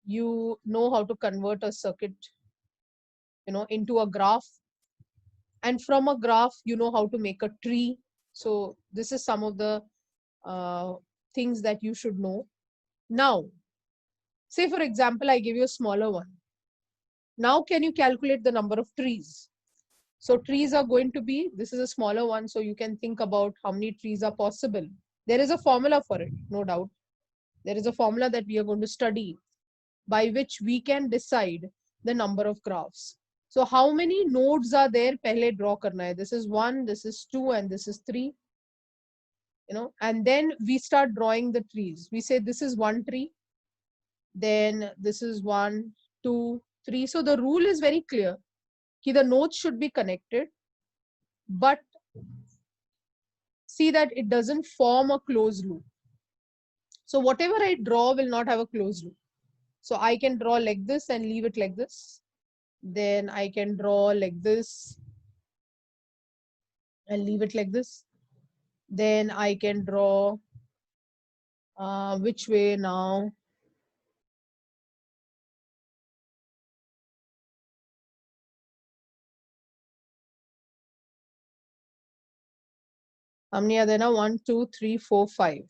you know how to convert a circuit, into a graph, and from a graph you know how to make a tree. So this is some of the uh, things that you should know. Now, say for example, I give you a smaller one. Now can you calculate the number of trees? So trees are going to be, this is a smaller one, so you can think about how many trees are possible. There is a formula for it, no doubt. There is a formula that we are going to study by which we can decide the number of graphs. So how many nodes are there? Pehle draw karna hai. This is 1, this is 2, and this is 3. And then we start drawing the trees. We say this is one tree, then this is 1, 2, 3. So the rule is very clear. The nodes should be connected, but see that it doesn't form a closed loop. So whatever I draw will not have a closed loop. So I can draw like this and leave it like this. Then I can draw like this and leave it like this. Then I can draw which way now? How many are there now? 1, 2, 3, 4, 5.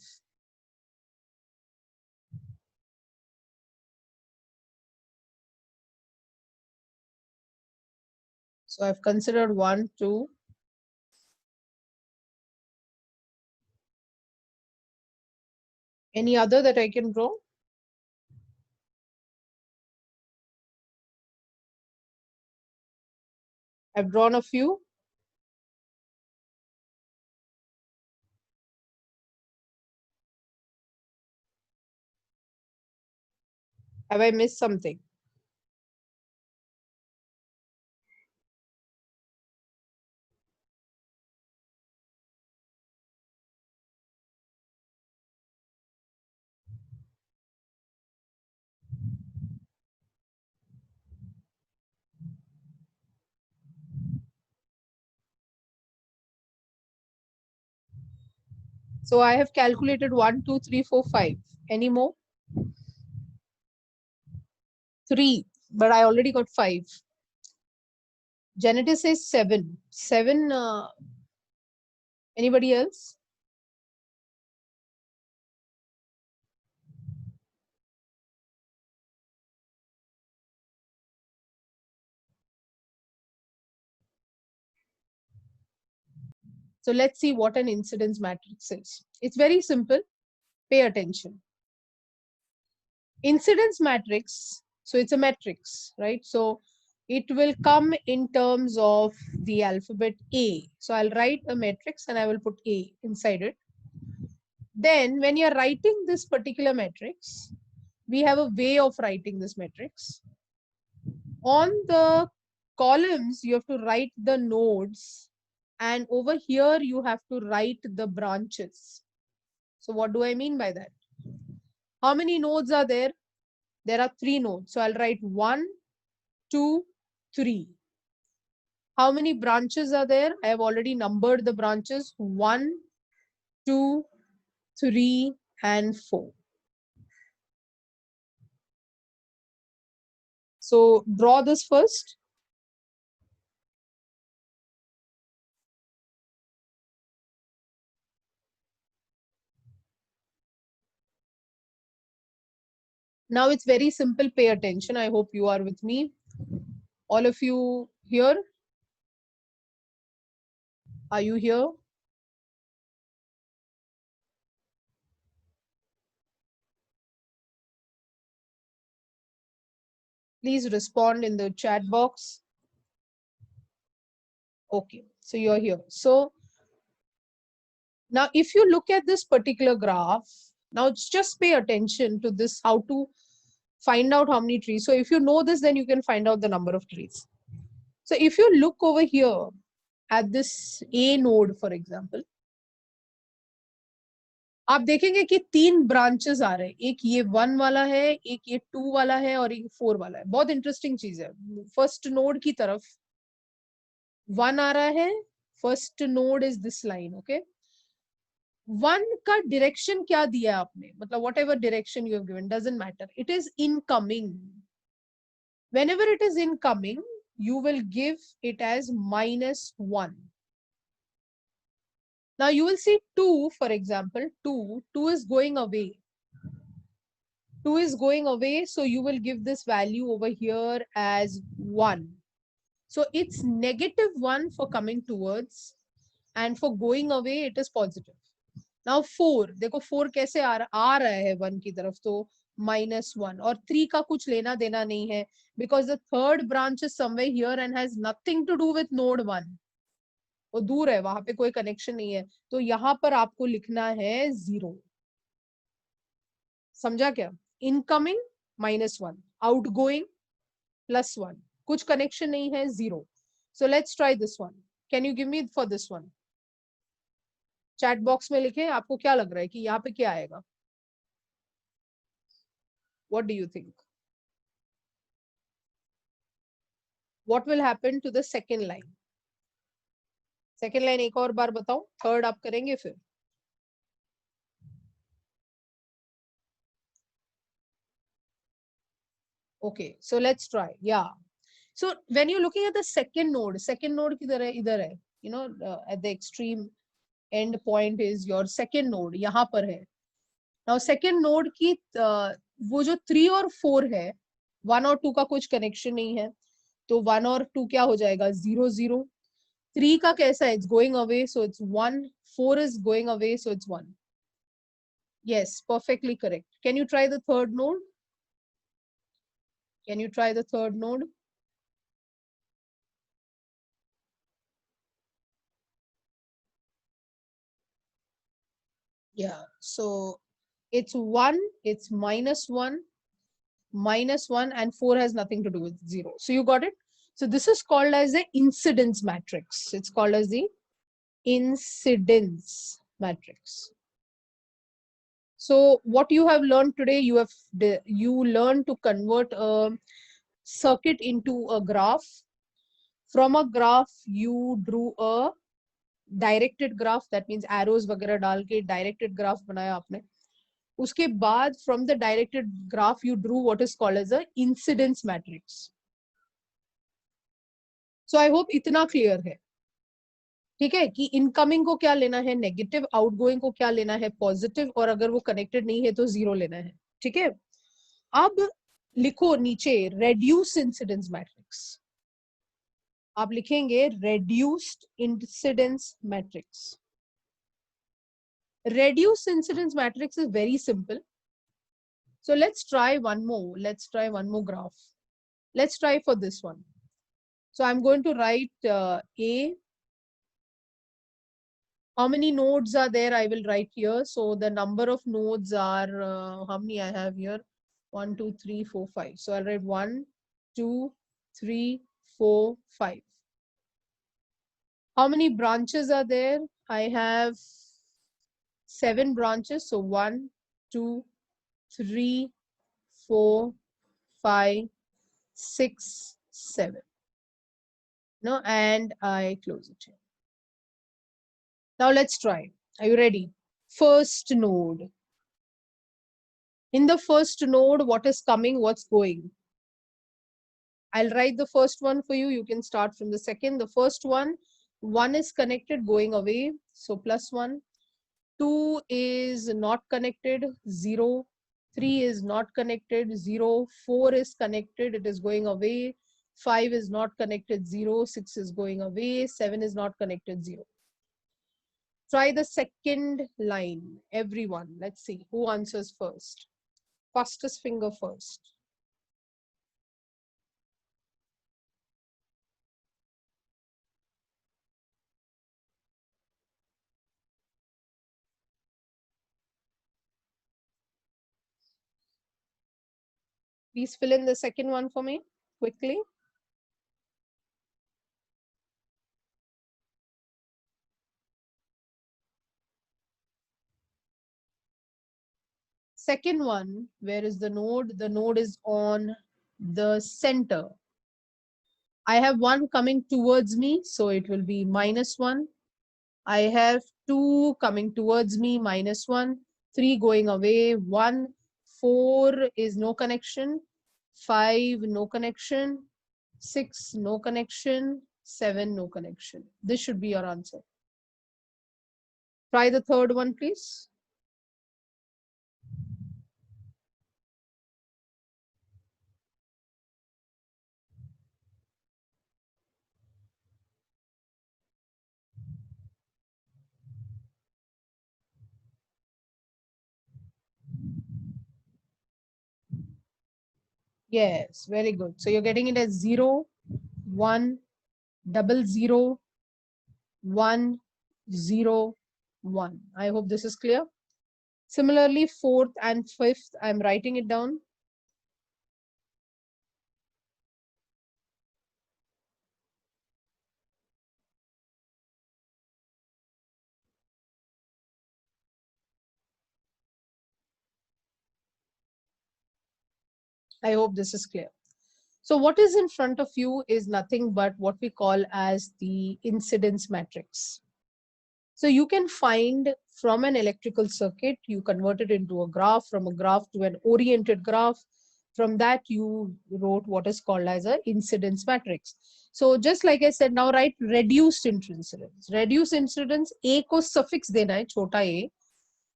So I've considered 1, 2. Any other that I can draw? I've drawn a few. Have I missed something? So I have calculated 1, 2, 3, 4, 5. Any more? 3, but I already got 5. Janitor says 7. 7, anybody else? So let's see what an incidence matrix is. It's very simple. Pay attention. Incidence matrix, so it's a matrix, right? So it will come in terms of the alphabet A. So I'll write a matrix and I will put A inside it. Then when you're writing this particular matrix, we have a way of writing this matrix. On the columns, you have to write the nodes, and over here you have to write the branches. So what do I mean by that? How many nodes are there? There are 3 nodes. So I'll write 1, 2, 3. How many branches are there? I have already numbered the branches. 1, 2, 3, and 4. So draw this first. Now it's very simple. Pay attention. I hope you are with me. All of you here? Are you here? Please respond in the chat box. Okay, so you're here. So now if you look at this particular graph, now just pay attention to this, how to find out how many trees. So if you know this, then you can find out the number of trees. So if you look over here at this A node, for example, आप देखेंगे कि 3 branches आ रहे हैं. एक ये 1 वाला है, एक ये 2 वाला है और एक 4 वाला है. बहुत इंटरेस्टिंग चीज है. फर्स्ट नोड की तरफ 1 आ रहा है. First node is this line. Okay, one का डायरेक्शन क्या दिया आपने, मतलब what ever direction you have given doesn't matter, it is incoming. Whenever it is incoming, you will give it as -1. Now you will see 2, for example, 2 is going away. 2 is going away, so you will give this value over here as 1. So it's -1 for coming towards, and for going away it is positive. Now 4, देखो 4 कैसे आ रहा है 1 की तरफ, तो -1. और 3 का कुछ लेना देना नहीं है, because the third branch is somewhere here and has nothing to do with node 1. वो दूर है, वहां पे कोई कनेक्शन नहीं है, तो यहां पर आपको लिखना है 0. समझा क्या? इनकमिंग -1, आउटगोइंग +1, कुछ कनेक्शन नहीं है, 0. So let's try this one. Can you give me for this one? Chat box में लिखे आपको क्या लग रहा है कि यहाँ पे क्या आएगा. What do you think? What will happen to the second line? Second line एक और बार बताओ, थर्ड आप करेंगे फिर. Okay, so let's try. Yeah. So when you're looking at the second node किधर है? इधर है. You know, at the extreme end point is your second node. यहाँ पर है. Now second node की वो जो 3 और 4 है, 1 और 2 का कुछ कनेक्शन नहीं है, तो 1 और 2 क्या हो जाएगा? 0 0. 3 का कैसा है? It's going away, so it's 1. 4 is going away, so it's 1. Yes, perfectly correct. Can you try the third node? Can you try the third node? Yeah, so it's 1, it's -1, -1, and 4 has nothing to do with 0. So you got it? So this is called as the incidence matrix. It's called as the incidence matrix. So what you have learned today, you learned to convert a circuit into a graph. From a graph, you drew a directed graph. That means arrows वगैरह डाल के directed graph बनाया आपने. उसके बाद from the directed graph you drew what is called as a incidence matrix. So I hope इतना clear है. ठीक है कि इनकमिंग को क्या लेना है नेगेटिव, आउटगोइंग को क्या लेना है पॉजिटिव, और अगर वो कनेक्टेड नहीं है तो 0 लेना है. ठीक है. अब लिखो नीचे रेड्यूस इंसिडेंस मैट्रिक्स. आप लिखेंगे reduced incidence matrix. Reduced incidence matrix is very simple. So let's try one more. Let's try one more graph. Let's try for this one. So I'm going to write A. How many nodes are there? I will write here. So the number of nodes are, how many I have here? 1, 2, 3, 4, 5. So I'll write 1, 2, 3, 4, 5. How many branches are there? I have 7 branches. So 1, 2, 3, 4, 5, 6, 7. No, and I close it here. Now let's try. Are you ready? First node. In the first node, what is coming? What's going? I'll write the first one for you. You can start from the second. The first one, 1 is connected, going away. So +1. 2 is not connected, 0. 3 is not connected, 0. 4 is connected, it is going away. 5 is not connected, 0. 6 is going away. 7 is not connected, 0. Try the second line, everyone. Let's see who answers first. Fastest finger first. Please fill in the second one for me quickly. Second one, where is the node? The node is on the center. I have 1 coming towards me, so it will be -1. I have 2 coming towards me, -1, 3 going away, 1, 4 is no connection, 5 no connection, 6 no connection, 7 no connection. This should be your answer. Try the third one, please. Yes, very good. So you're getting it as 0, 1, 00, 1, 0, 1. I hope this is clear. Similarly, fourth and fifth, I'm writing it down. I hope this is clear. So what is in front of you is nothing but what we call as the incidence matrix. So you can find from an electrical circuit, you convert it into a graph, from a graph to an oriented graph. From that, you wrote what is called as an incidence matrix. So just like I said, now write reduced incidence. Reduced incidence, A को suffix देना है, छोटा a.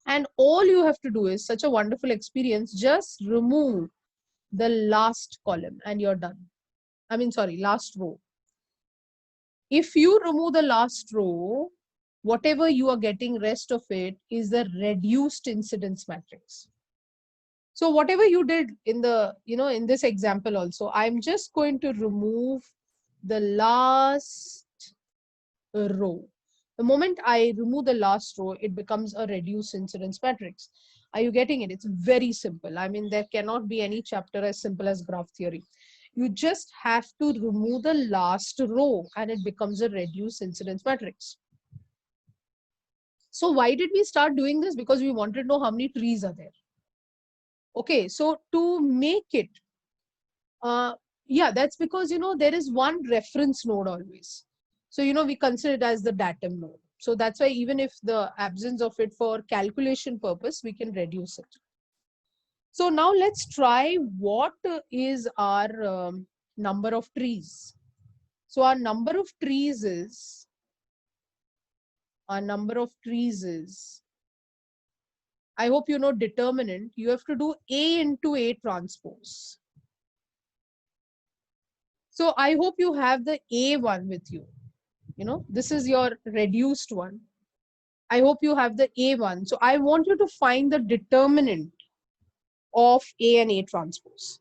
And all you have to do is such a wonderful experience, just remove the last column and you're done. I mean, sorry, last row. If you remove the last row, whatever you are getting rest of it is the reduced incidence matrix. So whatever you did in the, in this example also, I'm just going to remove the last row. The moment I remove the last row, it becomes a reduced incidence matrix. Are you getting it? It's very simple. I mean, there cannot be any chapter as simple as graph theory. You just have to remove the last row and it becomes a reduced incidence matrix. So why did we start doing this? Because we wanted to know how many trees are there. Okay, so to make it, yeah, that's because, there is one reference node always. So, we consider it as the datum node. So that's why even if the absence of it for calculation purpose, we can reduce it. So now let's try what is our number of trees. So our number of trees is, I hope you know determinant, you have to do A into A transpose. So I hope you have the A one with you. This is your reduced one. I hope you have the A one. So I want you to find the determinant of A and A transpose.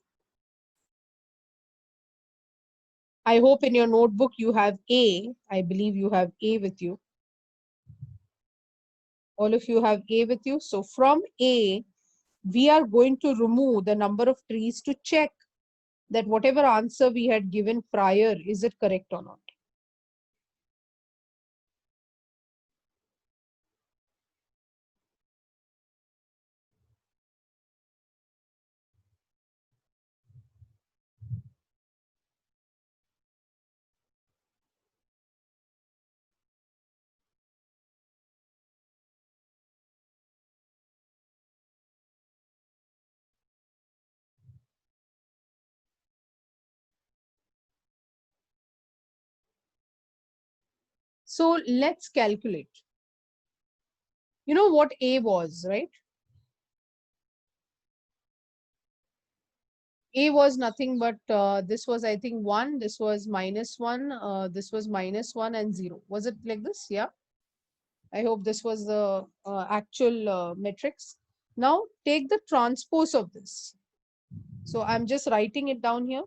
I hope in your notebook you have A. I believe you have A with you. All of you have A with you. So from A, we are going to remove the number of trees to check that whatever answer we had given prior, is it correct or not? So let's calculate. You know what A was, right? A was nothing but this was, I think, 1, this was -1, this was -1 and 0. Was it like this? Yeah. I hope this was the actual matrix. Now take the transpose of this. So I'm just writing it down here.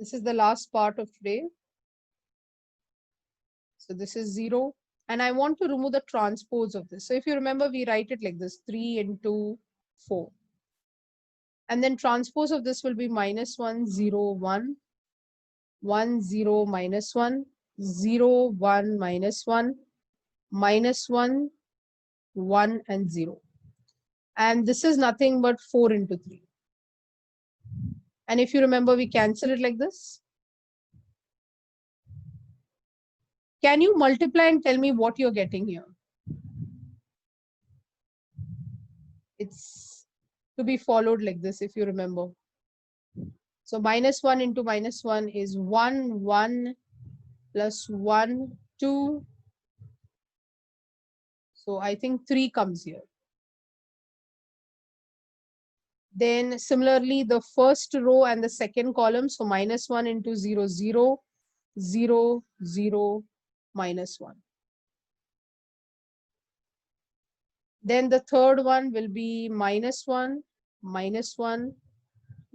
This is the last part of today. So this is 0. And I want to remove the transpose of this. So if you remember, we write it like this, 3 into 4. And then transpose of this will be -1, 0, 1, 1, 0, -1, 0, 1, -1, -1, 1 and 0. And this is nothing but 4 into 3. And if you remember, we cancel it like this. Can you multiply and tell me what you're getting here? It's to be followed like this, if you remember. So -1 into -1 is 1, 1 plus 1, 2. So I think 3 comes here. Then similarly, the first row and the second column, so -1 into 0, 0, 0, 0, -1. Then the third one will be -1, -1,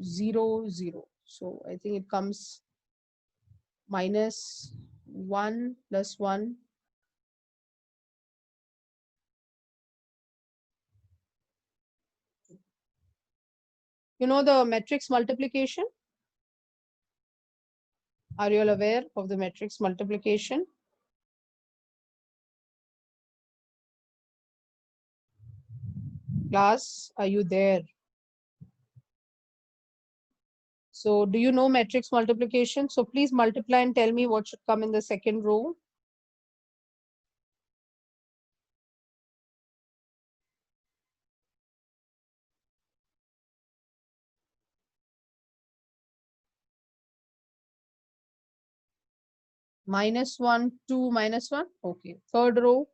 0, 0. So I think it comes -1 plus 1. You know the matrix multiplication? Are you all aware of the matrix multiplication? Class, are you there? So do you know matrix multiplication? So please multiply and tell me what should come in the second row. -1, 2, -1. Okay. Third row.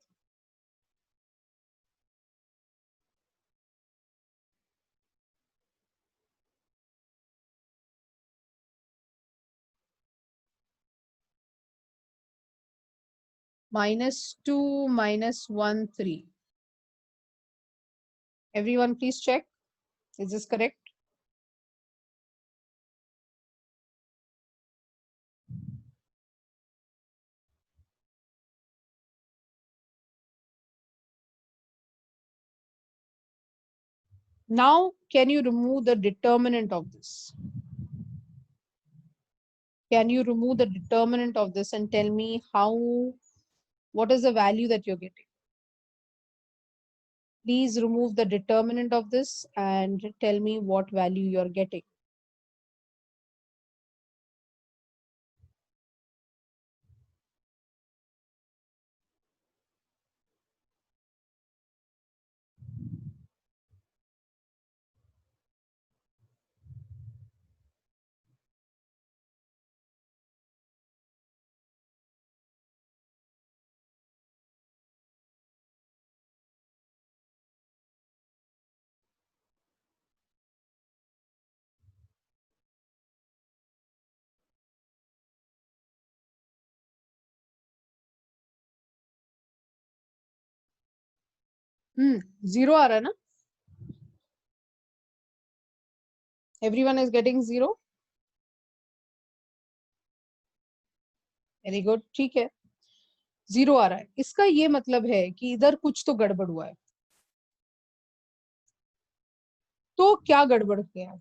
-2, -1, 3. Everyone please check. Is this correct? Now, can you remove the determinant of this? Can you remove the determinant of this and tell me what is the value that you're getting? Please remove the determinant of this and tell me what value you're getting. Zero आ रहा है ना? Everyone is getting 0. Very good. ठीक है. 0 आ रहा है. इसका ये मतलब है कि इधर कुछ तो गड़बड़ हुआ है. तो क्या गड़बड़ गया?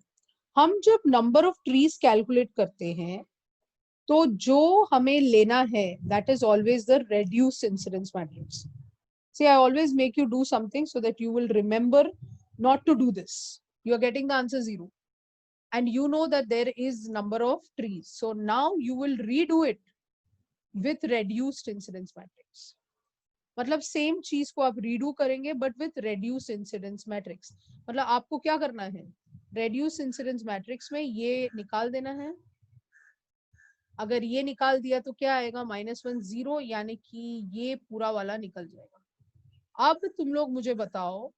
हम जब नंबर ऑफ ट्रीज कैलकुलेट करते हैं तो जो हमें लेना है that is always the reduced incidence matrix. See, I always make you do something so that you will remember not to do this. You are getting the answer 0. And you know that there is number of trees. So now you will redo it with reduced incidence matrix. मतलब same चीज को आप redo करेंगे but with reduce incidence matrix. मतलब आपको क्या करना है? रेड्यूस इंसिडेंस मैट्रिक्स में ये निकाल देना है. अगर ये निकाल दिया तो क्या आएगा? -1, 0, यानी कि ये पूरा वाला निकल जाएगा. अब तुम लोग मुझे बताओ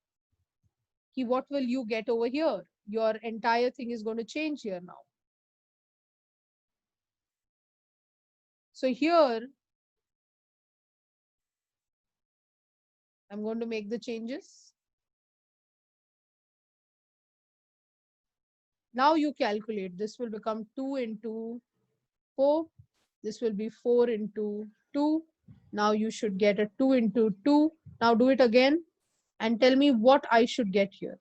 कि what will you get over here? Your entire thing is going to change here now. So here I'm going to make the changes. Now you calculate. This will become 2 into 4. This will be 4 into 2. Now you should get a 2 into 2. Now do it again and tell me what I should get here.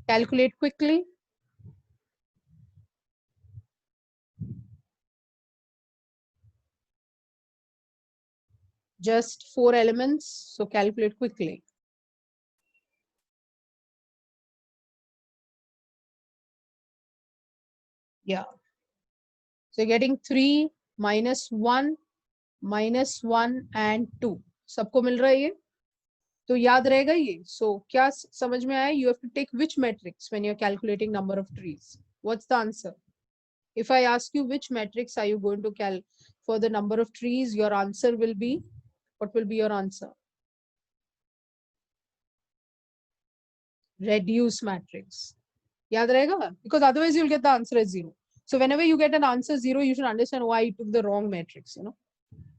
Calculate quickly. just 4 elements. So calculate quickly. Yeah. So you're getting 3, -1, -1 and 2. सबको मिल रहा है ये? तो याद रहेगा ये. So क्या समझ में आया? You have to take which matrix when you're calculating number of trees. What's the answer? If I ask you which matrix are you going to cal for the number of trees, your answer will be, what will be your answer? Reduce matrix. Yaad rahega? Because otherwise you'll get the answer as 0. So whenever you get an answer 0, you should understand why you took the wrong matrix, you know.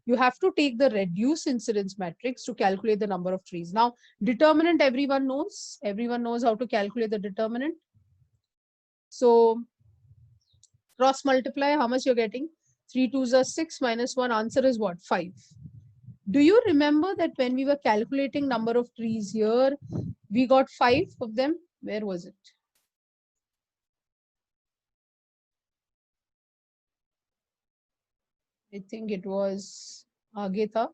You have to take the reduce incidence matrix to calculate the number of trees. Now, determinant everyone knows. Everyone knows how to calculate the determinant. So cross multiply, how much you're getting? 3 2s are 6 minus 1. Answer is what? 5. Do you remember that when we were calculating number of trees here, we got 5 of them? Where was it? I think it was आगे था.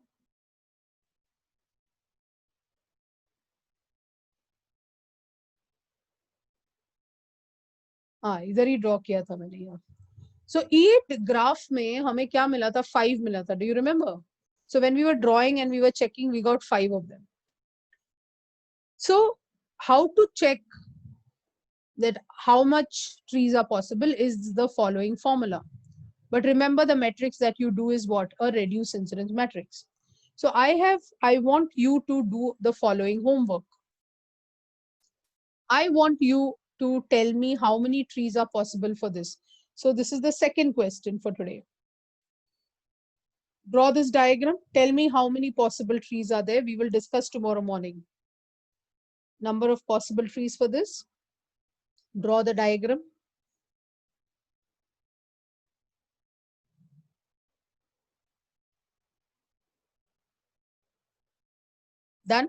हाँ, इधर ही draw किया था मैंने यहाँ. So 8 graph में हमें क्या मिला था? 5 मिला था. Do you remember? So when we were drawing and we were checking, we got 5 of them. So how to check that how much trees are possible is the following formula. But remember, the matrix that you do is what? A reduced incidence matrix. So I want you to do the following homework. I want you to tell me how many trees are possible for this. So this is the second question for today. Draw this diagram. Tell me how many possible trees are there. We will discuss tomorrow morning. Number of possible trees for this. Draw the diagram. Done?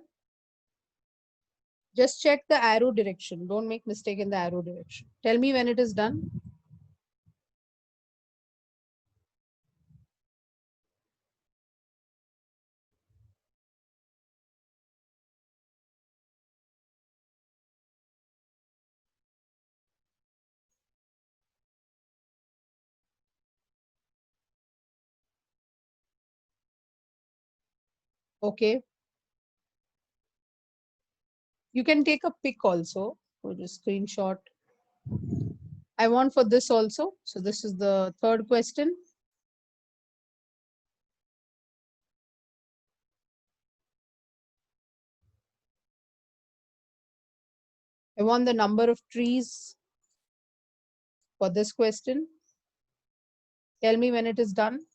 Just check the arrow direction. Don't make mistake in the arrow direction. Tell me when it is done. Okay. You can take a pic also, or just screenshot. I want for this also. So this is the third question. I want the number of trees for this question. Tell me when it is done.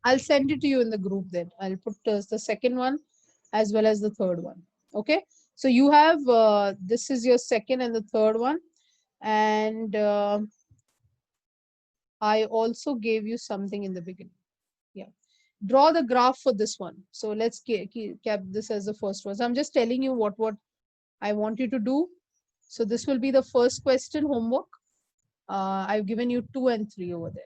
I'll send it to you in the group then. I'll put the second one as well as the third one. Okay. So you have, this is your second and the third one. And I also gave you something in the beginning. Yeah. Draw the graph for this one. So let's keep this as the first one. So I'm just telling you what I want you to do. So this will be the first question homework. I've given you 2 and 3 over there.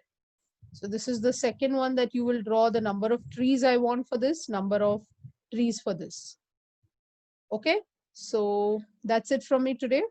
So this is the second one that you will draw the number of trees I want for this, number of trees for this. Okay, so that's it from me today.